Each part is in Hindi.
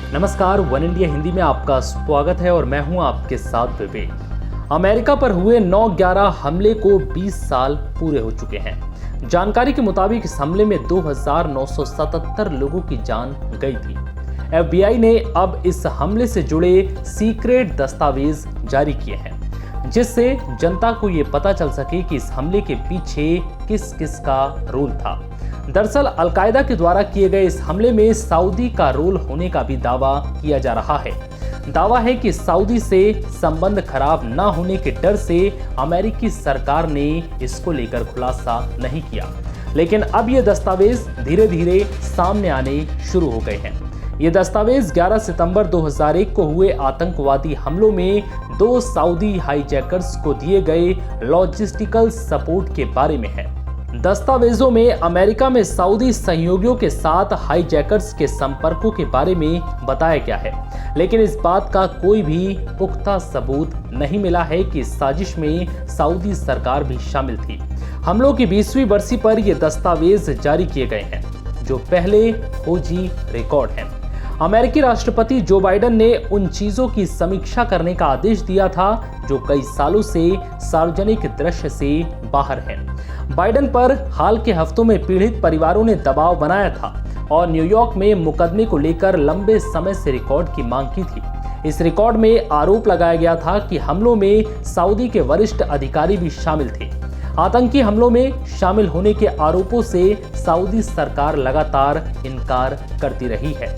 नमस्कार, वन इंडिया हिंदी में आपका स्वागत है और मैं हूं आपके साथ विवेक। अमेरिका पर हुए 9/11 हमले को 20 साल पूरे हो चुके हैं। जानकारी के मुताबिक इस हमले में 2977 लोगों की जान गई थी। FBI ने अब इस हमले से जुड़े सीक्रेट दस्तावेज जारी किए हैं, जिससे जनता को ये पता चल सके कि इस हमले के पीछे किस किस का रोल था। दरअसल अलकायदा के द्वारा किए गए इस हमले में सऊदी का रोल होने का भी दावा किया जा रहा है। दावा है कि सऊदी से संबंध खराब न होने के डर से अमेरिकी सरकार ने इसको लेकर खुलासा नहीं किया, लेकिन अब ये दस्तावेज धीरे धीरे सामने आने शुरू हो गए हैं। ये दस्तावेज 11 सितंबर 2001 को हुए आतंकवादी हमलों में 2 सऊदी हाईजैकर्स को दिए गए लॉजिस्टिकल सपोर्ट के बारे में है। दस्तावेजों में अमेरिका में सऊदी सहयोगियों के साथ हाईजैकर्स के संपर्कों के बारे में बताया गया है, लेकिन इस बात का कोई भी पुख्ता सबूत नहीं मिला है कि इस साजिश में सऊदी सरकार भी शामिल थी। हमलों की 20वीं बरसी पर ये दस्तावेज जारी किए गए हैं, जो पहले खोजी रिकॉर्ड हैं। अमेरिकी राष्ट्रपति जो बाइडेन ने उन चीजों की समीक्षा करने का आदेश दिया था जो कई सालों से सार्वजनिक दृश्य से बाहर हैं। बाइडेन पर हाल के हफ्तों में पीड़ित परिवारों ने दबाव बनाया था और न्यूयॉर्क में मुकदमे को लेकर लंबे समय से रिकॉर्ड की मांग की थी। इस रिकॉर्ड में आरोप लगाया गया था कि हमलों में सऊदी के वरिष्ठ अधिकारी भी शामिल थे। आतंकी हमलों में शामिल होने के आरोपों से सऊदी सरकार लगातार इनकार करती रही है।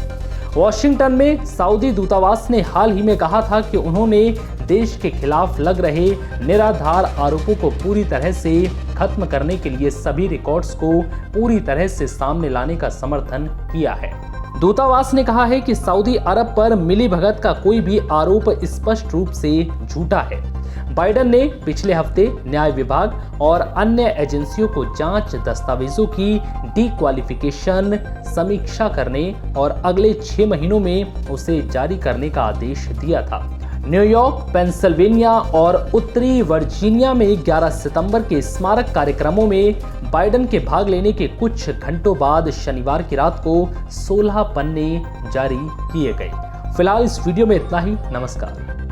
वॉशिंगटन में सऊदी दूतावास ने हाल ही में कहा था कि उन्होंने देश के खिलाफ लग रहे निराधार आरोपों को पूरी तरह से खत्म करने के लिए सभी रिकॉर्ड्स को पूरी तरह से सामने लाने का समर्थन किया है। दूतावास ने कहा है कि सऊदी अरब पर मिलीभगत का कोई भी आरोप स्पष्ट रूप से झूठा है। बाइडेन ने पिछले हफ्ते न्याय विभाग और अन्य एजेंसियों को जांच दस्तावेजों की डिक्वालिफिकेशन समीक्षा करने और अगले 6 महीनों में उसे जारी करने का आदेश दिया था। न्यूयॉर्क, पेंसिल्वेनिया और उत्तरी वर्जीनिया में 11 सितंबर के स्मारक कार्यक्रमों में बाइडेन के भाग लेने के कुछ घंटों बाद शनिवार की रात को 16 पन्ने जारी किए गए। फिलहाल इस वीडियो में इतना ही। नमस्कार।